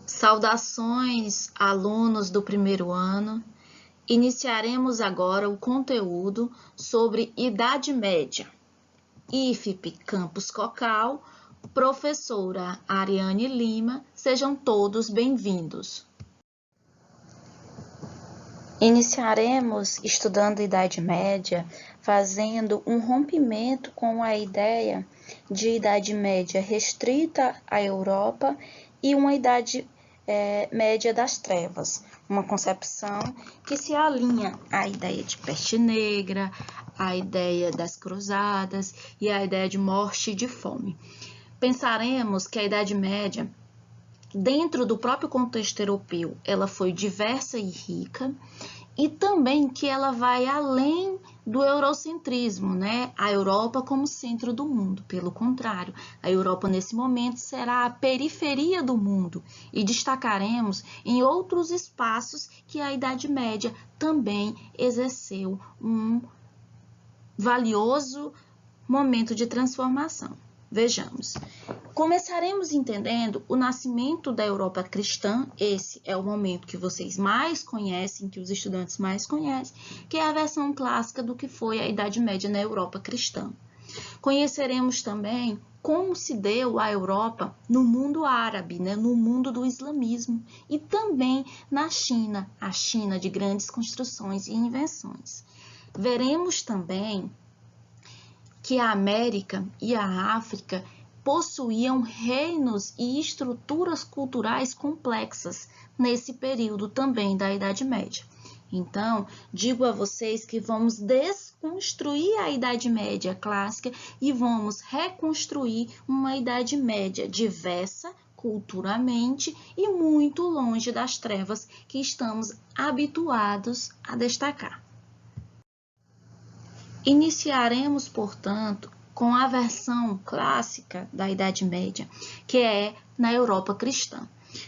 Saudações, alunos do primeiro ano. Iniciaremos agora o conteúdo sobre Idade Média. IFP Campus Cocal, professora Ariane Lima, sejam todos bem-vindos. Iniciaremos estudando Idade Média, fazendo um rompimento com a ideia de Idade Média restrita à Europa e uma Idade Média das Trevas, uma concepção que se alinha à ideia de peste negra, à ideia das cruzadas e à ideia de morte e de fome. Pensaremos que a Idade Média, dentro do próprio contexto europeu, ela foi diversa e rica, e também que ela vai além do eurocentrismo, né? A Europa como centro do mundo. Pelo contrário, a Europa nesse momento será a periferia do mundo e destacaremos em outros espaços que a Idade Média também exerceu um valioso momento de transformação. Vejamos. Começaremos entendendo o nascimento da Europa cristã. Esse é o momento que vocês mais conhecem, que os estudantes mais conhecem, que é a versão clássica do que foi a Idade Média na Europa cristã. Conheceremos também como se deu a Europa no mundo árabe, né, no mundo do islamismo, e também na China, a China de grandes construções e invenções. Veremos também que a América e a África possuíam reinos e estruturas culturais complexas nesse período também da Idade Média. Então, digo a vocês que vamos desconstruir a Idade Média clássica e vamos reconstruir uma Idade Média diversa culturalmente e muito longe das trevas que estamos habituados a destacar. Iniciaremos, portanto, com a versão clássica da Idade Média, que é na Europa cristã.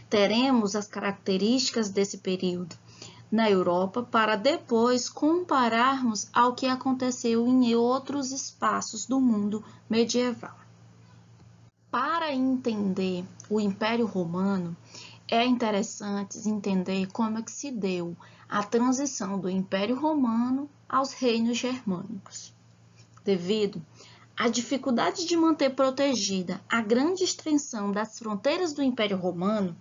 Teremos as características desse período na Europa para depois compararmos ao que aconteceu em outros espaços do mundo medieval. Para entender o Império Romano, é interessante entender como é que se deu a transição do Império Romano aos reinos germânicos. Devido à dificuldade de manter protegida a grande extensão das fronteiras do Império Romano,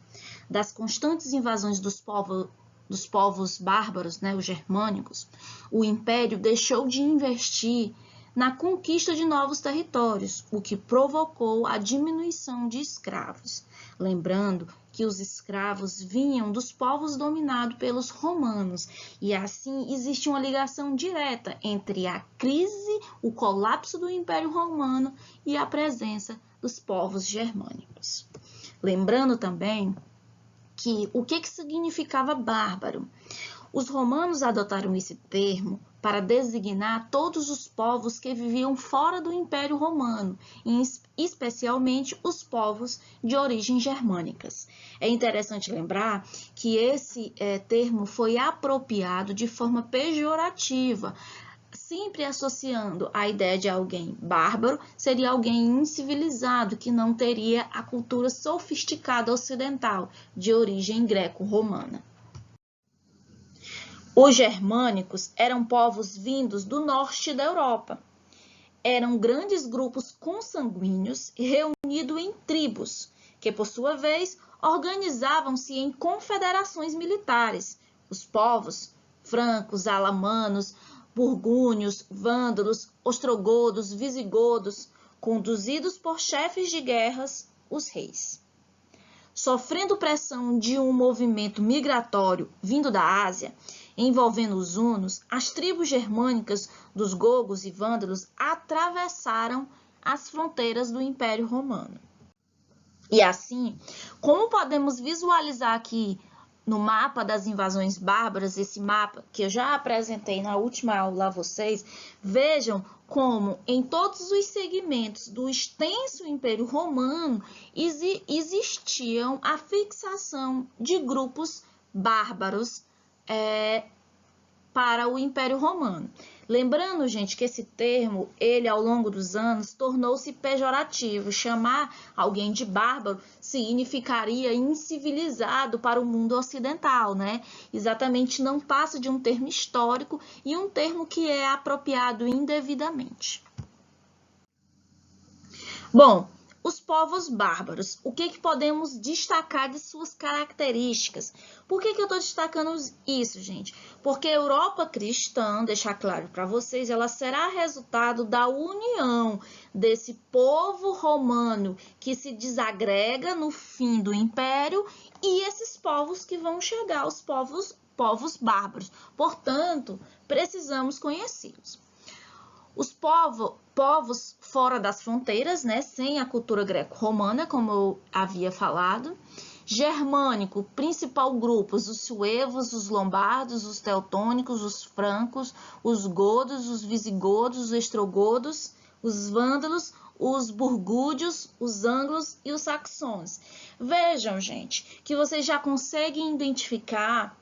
das constantes invasões dos povos bárbaros, né, os germânicos, o Império deixou de investir na conquista de novos territórios, o que provocou a diminuição de escravos. Lembrando que os escravos vinham dos povos dominados pelos romanos, e assim existe uma ligação direta entre a crise, o colapso do Império Romano e a presença dos povos germânicos. Lembrando também que o que significava bárbaro? Os romanos adotaram esse termo para designar todos os povos que viviam fora do Império Romano, especialmente os povos de origem germânicas. É interessante lembrar que esse termo foi apropriado de forma pejorativa, sempre associando a ideia de alguém bárbaro, seria alguém incivilizado, que não teria a cultura sofisticada ocidental, de origem greco-romana. Os germânicos eram povos vindos do norte da Europa. Eram grandes grupos consanguíneos reunidos em tribos, que, por sua vez, organizavam-se em confederações militares. Os povos francos, alamanos, burgúnios, vândalos, ostrogodos, visigodos, conduzidos por chefes de guerras, os reis. Sofrendo pressão de um movimento migratório vindo da Ásia, envolvendo os hunos, as tribos germânicas dos gogos e vândalos atravessaram as fronteiras do Império Romano. E assim, como podemos visualizar aqui no mapa das invasões bárbaras, esse mapa que eu já apresentei na última aula a vocês, vejam como em todos os segmentos do extenso Império Romano existiam a fixação de grupos bárbaros para o Império Romano. Lembrando, gente, que esse termo, ele ao longo dos anos, tornou-se pejorativo. Chamar alguém de bárbaro significaria incivilizado para o mundo ocidental, né? Exatamente, não passa de um termo histórico e um termo que é apropriado indevidamente. Bom, os povos bárbaros, o que podemos destacar de suas características? Por que eu estou destacando isso, gente? Porque a Europa cristã, deixar claro para vocês, ela será resultado da união desse povo romano que se desagrega no fim do Império e esses povos que vão chegar, os povos bárbaros. Portanto, precisamos conhecê-los. Os povos fora das fronteiras, né, sem a cultura greco-romana, como eu havia falado. Germânico, principal grupos, os suevos, os lombardos, os teutônicos, os francos, os godos, os visigodos, os ostrogodos, os vândalos, os burgúndios, os ângulos e os saxões. Vejam, gente, que vocês já conseguem identificar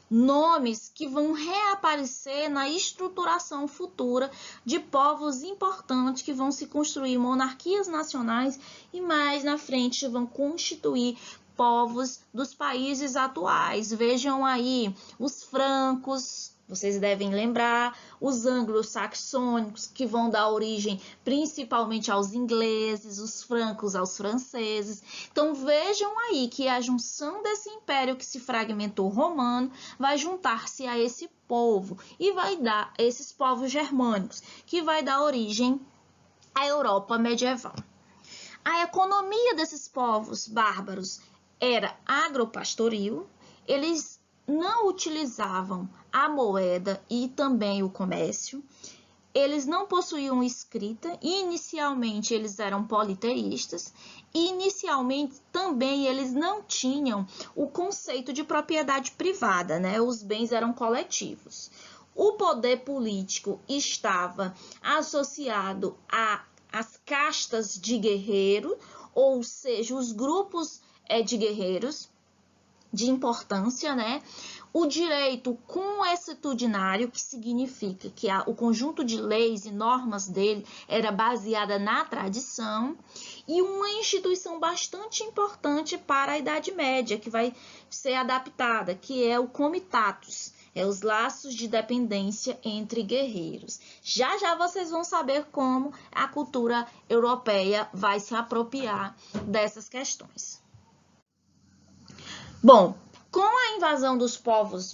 nomes que vão reaparecer na estruturação futura de povos importantes que vão se construir monarquias nacionais e mais na frente vão constituir povos dos países atuais. Vejam aí os francos, vocês devem lembrar, os anglo-saxônicos, que vão dar origem principalmente aos ingleses, os francos aos franceses. Então, vejam aí que a junção desse império que se fragmentou romano vai juntar-se a esse povo e vai dar esses povos germânicos, que vai dar origem à Europa medieval. A economia desses povos bárbaros era agropastoril, eles não utilizavam a moeda e também o comércio. Eles não possuíam escrita, inicialmente eles eram politeístas, e inicialmente também eles não tinham o conceito de propriedade privada, né? Os bens eram coletivos. O poder político estava associado às castas de guerreiro, ou seja, os grupos de guerreiros, de importância, né? O direito consuetudinário, que significa que o conjunto de leis e normas dele era baseada na tradição, e uma instituição bastante importante para a Idade Média, que vai ser adaptada, que é o comitatus, os laços de dependência entre guerreiros. Já já vocês vão saber como a cultura europeia vai se apropriar dessas questões. Bom, com a invasão dos povos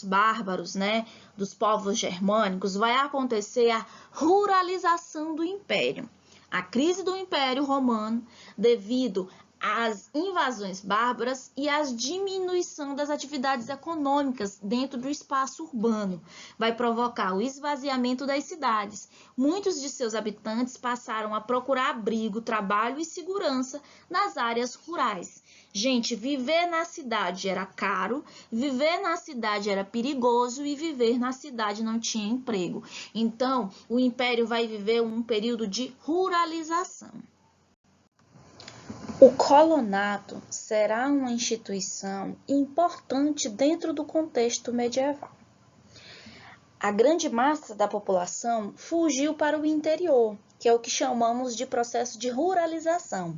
bárbaros, né, dos povos germânicos, vai acontecer a ruralização do Império. A crise do Império Romano, devido às invasões bárbaras e à diminuição das atividades econômicas dentro do espaço urbano, vai provocar o esvaziamento das cidades. Muitos de seus habitantes passaram a procurar abrigo, trabalho e segurança nas áreas rurais. Gente, viver na cidade era caro, viver na cidade era perigoso e viver na cidade não tinha emprego. Então, o Império vai viver um período de ruralização. O colonato será uma instituição importante dentro do contexto medieval. A grande massa da população fugiu para o interior, que é o que chamamos de processo de ruralização.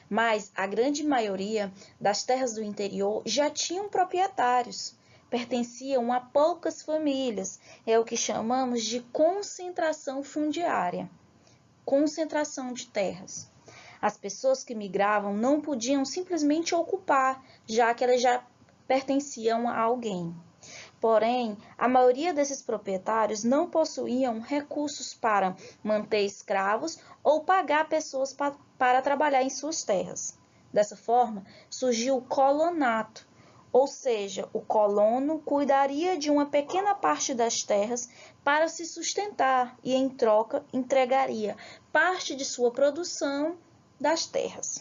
Mas a grande maioria das terras do interior já tinham proprietários, pertenciam a poucas famílias, é o que chamamos de concentração fundiária, concentração de terras. As pessoas que migravam não podiam simplesmente ocupar, já que elas já pertenciam a alguém. Porém, a maioria desses proprietários não possuíam recursos para manter escravos ou pagar pessoas para trabalhar em suas terras. Dessa forma, surgiu o colonato, ou seja, o colono cuidaria de uma pequena parte das terras para se sustentar e, em troca, entregaria parte de sua produção das terras.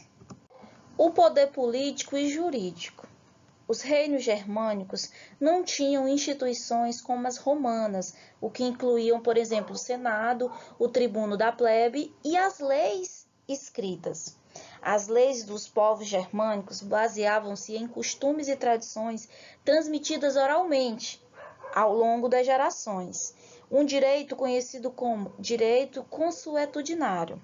O poder político e jurídico. Os reinos germânicos não tinham instituições como as romanas, o que incluíam, por exemplo, o Senado, o tribuno da plebe e as leis escritas. As leis dos povos germânicos baseavam-se em costumes e tradições transmitidas oralmente ao longo das gerações. Um direito conhecido como direito consuetudinário.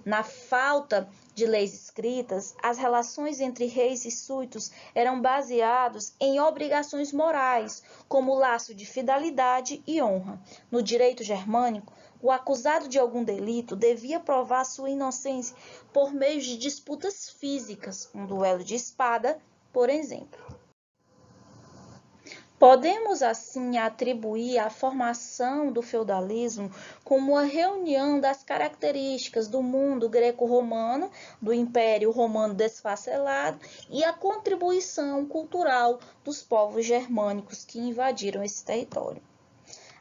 Na falta de leis escritas, as relações entre reis e súditos eram baseadas em obrigações morais, como o laço de fidelidade e honra. No direito germânico, o acusado de algum delito devia provar sua inocência por meio de disputas físicas, um duelo de espada, por exemplo. Podemos, assim, atribuir a formação do feudalismo como uma reunião das características do mundo greco-romano, do Império Romano desfacelado, e a contribuição cultural dos povos germânicos que invadiram esse território.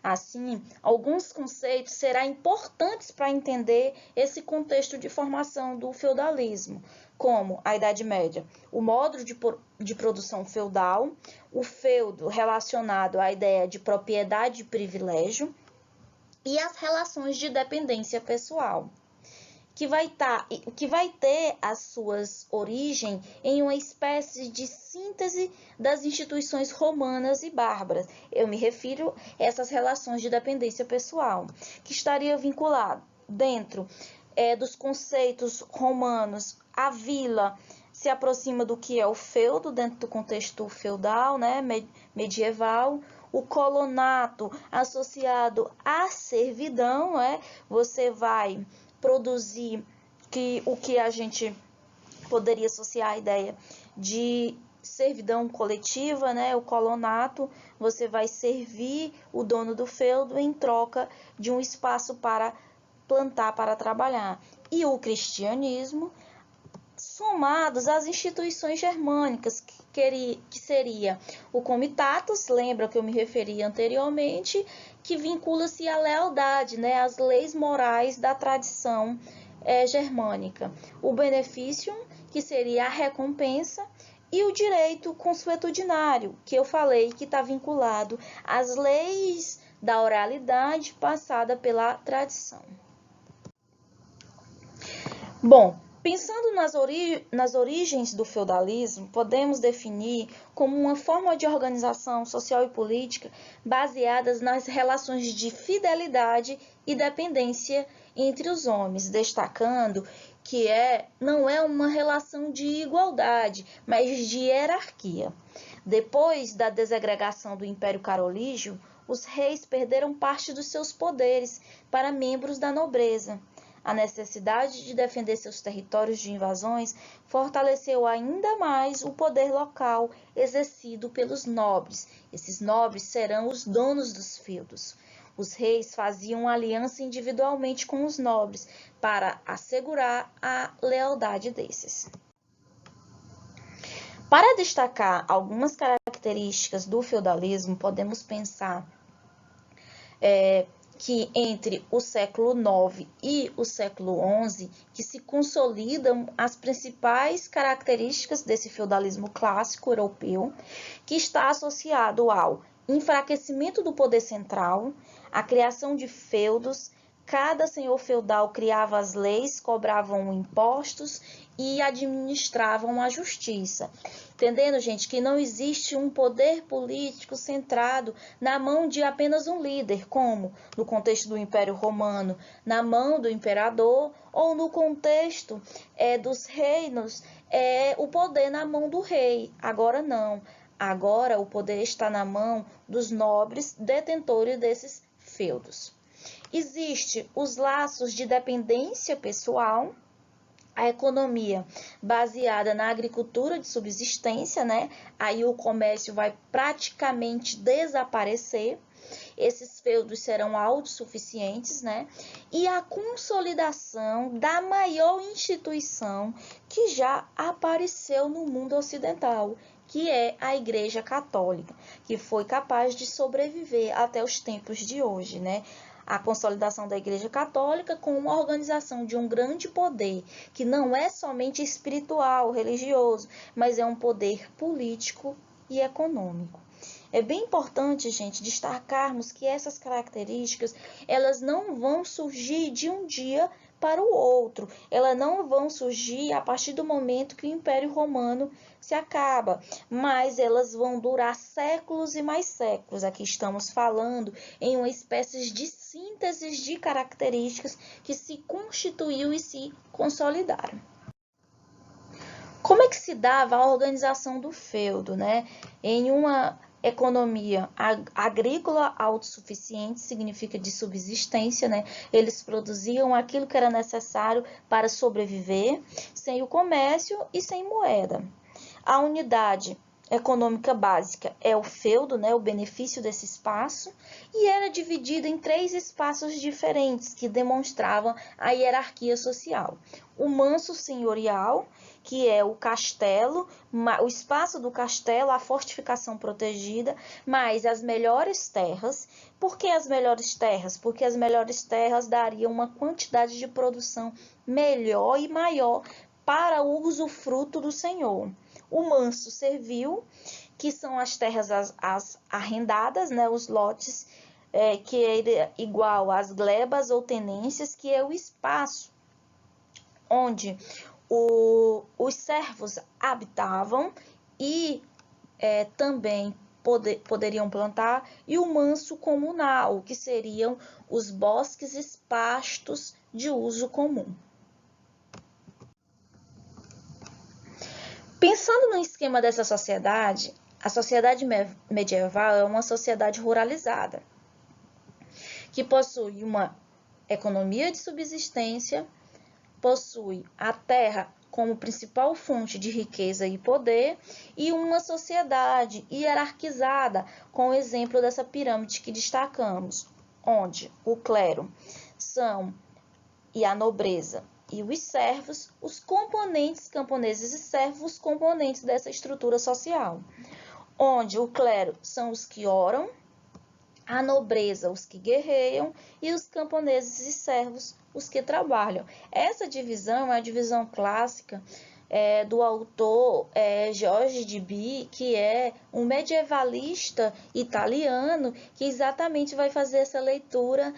Assim, alguns conceitos serão importantes para entender esse contexto de formação do feudalismo, como a Idade Média, o modo de produção feudal, o feudo relacionado à ideia de propriedade e privilégio e as relações de dependência pessoal, que vai ter as suas origens em uma espécie de síntese das instituições romanas e bárbaras. Eu me refiro a essas relações de dependência pessoal, que estaria vinculado dentro dos conceitos romanos. A vila se aproxima do que é o feudo, dentro do contexto feudal, né, medieval. O colonato associado à servidão, você vai produzir o que a gente poderia associar à ideia de servidão coletiva, né? O colonato, você vai servir o dono do feudo em troca de um espaço para plantar, para trabalhar. E o cristianismo, somados às instituições germânicas, que seria o comitatus, lembra que eu me referi anteriormente, que vincula-se à lealdade, né, às leis morais da tradição germânica. O beneficium, que seria a recompensa, e o direito consuetudinário, que eu falei que está vinculado às leis da oralidade passada pela tradição. Bom, pensando nas origens do feudalismo, podemos definir como uma forma de organização social e política baseadas nas relações de fidelidade e dependência entre os homens, destacando que não é uma relação de igualdade, mas de hierarquia. Depois da desagregação do Império Carolígio, os reis perderam parte dos seus poderes para membros da nobreza. A necessidade de defender seus territórios de invasões fortaleceu ainda mais o poder local exercido pelos nobres. Esses nobres serão os donos dos feudos. Os reis faziam aliança individualmente com os nobres para assegurar a lealdade desses. Para destacar algumas características do feudalismo, podemos pensar que entre o século IX e o século XI, que se consolidam as principais características desse feudalismo clássico europeu, que está associado ao enfraquecimento do poder central, a criação de feudos, cada senhor feudal criava as leis, cobravam impostos e administravam a justiça. Entendendo, gente, que não existe um poder político centrado na mão de apenas um líder, como no contexto do Império Romano, na mão do imperador, ou no contexto dos reinos, o poder na mão do rei. Agora não. Agora o poder está na mão dos nobres detentores desses feudos. Existem os laços de dependência pessoal, a economia baseada na agricultura de subsistência, né? Aí o comércio vai praticamente desaparecer. Esses feudos serão autossuficientes, né? E a consolidação da maior instituição que já apareceu no mundo ocidental, que é a Igreja Católica, que foi capaz de sobreviver até os tempos de hoje, né? A consolidação da Igreja Católica com uma organização de um grande poder, que não é somente espiritual, religioso, mas é um poder político e econômico. É bem importante, gente, destacarmos que essas características, elas não vão surgir de um dia para o outro. Elas não vão surgir a partir do momento que o Império Romano se acaba, mas elas vão durar séculos e mais séculos. Aqui estamos falando em uma espécie de síntese de características que se constituiu e se consolidaram. Como é que se dava a organização do feudo, né? Em uma economia agrícola autossuficiente, significa de subsistência, né? Eles produziam aquilo que era necessário para sobreviver, sem o comércio e sem moeda. A unidade econômica básica é o feudo, né? O benefício desse espaço, e era dividida em 3 espaços diferentes que demonstravam a hierarquia social. O manso senhorial, que é o castelo, o espaço do castelo, a fortificação protegida, mais as melhores terras. Por que as melhores terras? Porque as melhores terras dariam uma quantidade de produção melhor e maior para o usufruto do senhor. O manso servil, que são as terras as arrendadas, né, os lotes, que é igual às glebas ou tenências, que é o espaço onde os servos habitavam e também poderiam plantar, e o manso comunal, que seriam os bosques e pastos de uso comum. Pensando no esquema dessa sociedade, a sociedade medieval é uma sociedade ruralizada, que possui uma economia de subsistência, possui a terra como principal fonte de riqueza e poder, e uma sociedade hierarquizada, com o exemplo dessa pirâmide que destacamos, onde o clero e a nobreza e os servos, os componentes camponeses e servos, os componentes dessa estrutura social, onde o clero são os que oram, a nobreza os que guerreiam e os camponeses e servos os que trabalham. Essa divisão é a divisão clássica do autor George de Bie, que é um medievalista italiano, que exatamente vai fazer essa leitura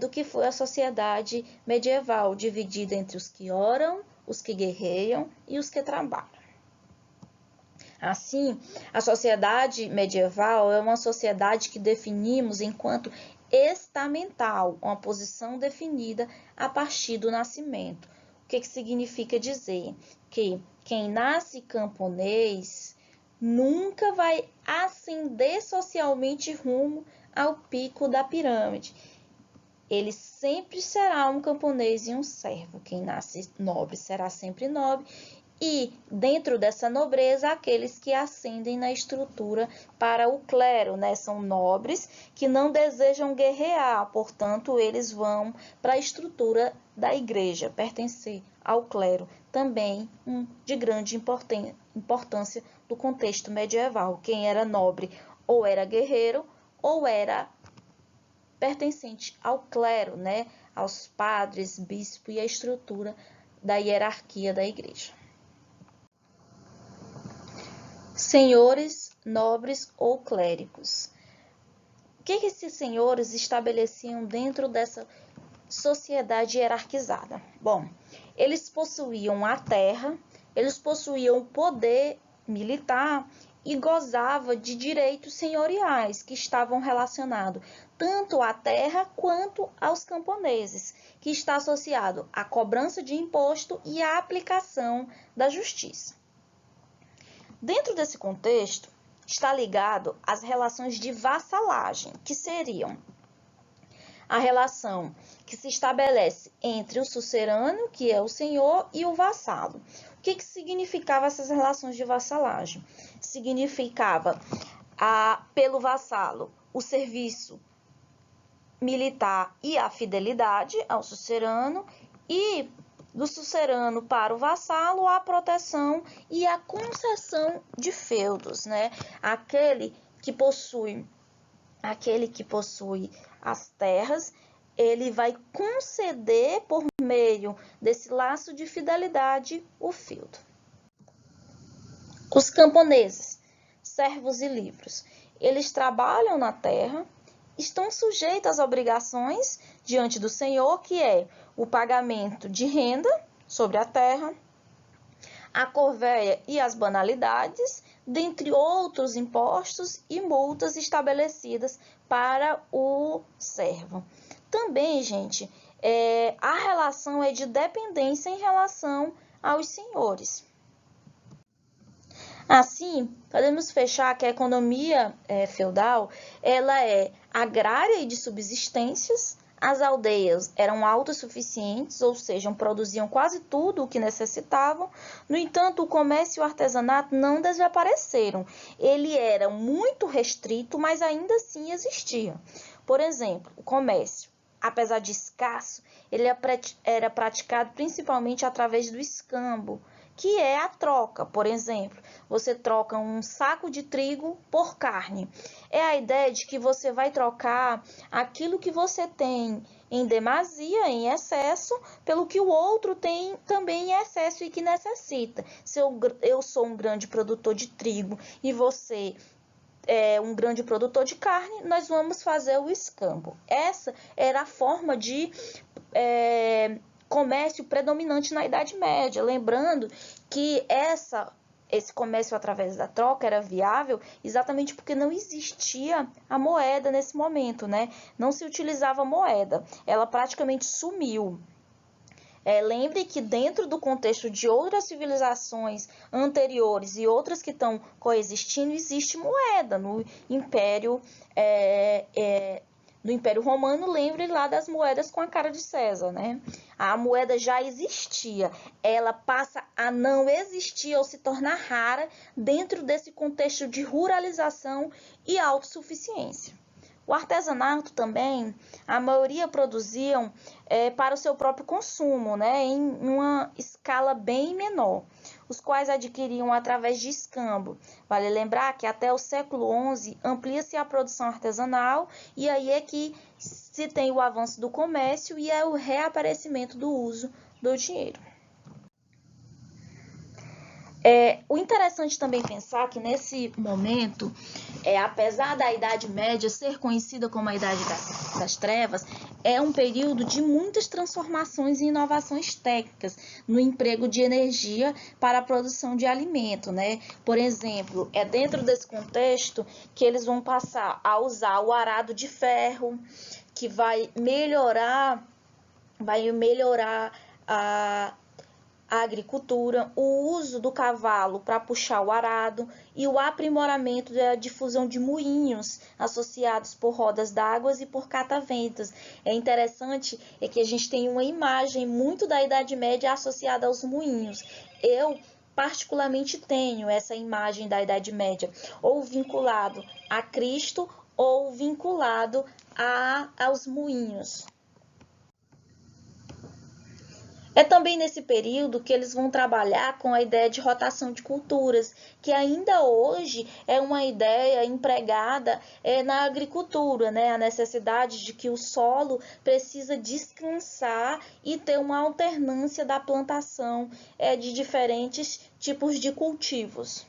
do que foi a sociedade medieval, dividida entre os que oram, os que guerreiam e os que trabalham. Assim, a sociedade medieval é uma sociedade que definimos enquanto estamental, uma posição definida a partir do nascimento. O que significa dizer? Que quem nasce camponês nunca vai ascender socialmente rumo ao pico da pirâmide. Ele sempre será um camponês e um servo. Quem nasce nobre será sempre nobre. E, dentro dessa nobreza, aqueles que ascendem na estrutura para o clero, né? São nobres que não desejam guerrear, portanto, eles vão para a estrutura da igreja, pertencer ao clero, também de grande importância do contexto medieval. Quem era nobre ou era guerreiro ou era pertencente ao clero, né? Aos padres, bispo e a estrutura da hierarquia da igreja. Senhores, nobres ou clérigos. O que esses senhores estabeleciam dentro dessa sociedade hierarquizada? Bom, eles possuíam a terra, eles possuíam poder militar e gozavam de direitos senhoriais que estavam relacionados tanto à terra quanto aos camponeses, que está associado à cobrança de imposto e à aplicação da justiça. Dentro desse contexto, está ligado às relações de vassalagem, que seriam a relação que se estabelece entre o sucerano, que é o senhor, e o vassalo. O que significava essas relações de vassalagem? Significava, pelo vassalo, o serviço militar e a fidelidade ao sucerano, e do sucerano para o vassalo, a proteção e a concessão de feudos, né? Aquele que possui as terras, ele vai conceder por meio desse laço de fidelidade o feudo. Os camponeses, servos e livres, eles trabalham na terra estão sujeitos às obrigações diante do Senhor, que é o pagamento de renda sobre a terra, a corvéia e as banalidades, dentre outros impostos e multas estabelecidas para o servo. Também, gente, a relação é de dependência em relação aos senhores. Assim, podemos fechar que a economia feudal ela é agrária e de subsistências. As aldeias eram autossuficientes, ou seja, produziam quase tudo o que necessitavam. No entanto, o comércio e o artesanato não desapareceram. Ele era muito restrito, mas ainda assim existia. Por exemplo, o comércio, apesar de escasso, ele era praticado principalmente através do escambo, que é a troca. Por exemplo, você troca um saco de trigo por carne. É a ideia de que você vai trocar aquilo que você tem em demasia, em excesso, pelo que o outro tem também em excesso e que necessita. Se eu sou um grande produtor de trigo e você é um grande produtor de carne, nós vamos fazer o escambo. Essa era a forma de comércio predominante na Idade Média. Lembrando que esse comércio através da troca era viável exatamente porque não existia a moeda nesse momento, né? Não se utilizava a moeda, ela praticamente sumiu. Lembre que dentro do contexto de outras civilizações anteriores e outras que estão coexistindo, existe moeda. No Império Romano, lembre lá das moedas com a cara de César, né? A moeda já existia, ela passa a não existir ou se tornar rara dentro desse contexto de ruralização e autossuficiência. O artesanato também, a maioria produziam para o seu próprio consumo, né, em uma escala bem menor, os quais adquiriam através de escambo. Vale lembrar que até o século XI amplia-se a produção artesanal e aí é que se tem o avanço do comércio e é o reaparecimento do uso do dinheiro. O interessante também pensar que nesse momento, apesar da Idade Média ser conhecida como a Idade das Trevas, é um período de muitas transformações e inovações técnicas no emprego de energia para a produção de alimento, né? Por exemplo, é dentro desse contexto que eles vão passar a usar o arado de ferro, que vai melhorar a agricultura, o uso do cavalo para puxar o arado e o aprimoramento da difusão de moinhos associados por rodas d'água e por cataventos. É interessante que a gente tem uma imagem muito da Idade Média associada aos moinhos. Eu particularmente tenho essa imagem da Idade Média, ou vinculado a Cristo ou vinculado aos moinhos. É também nesse período que eles vão trabalhar com a ideia de rotação de culturas, que ainda hoje é uma ideia empregada na agricultura, né? A necessidade de que o solo precisa descansar e ter uma alternância da plantação de diferentes tipos de cultivos.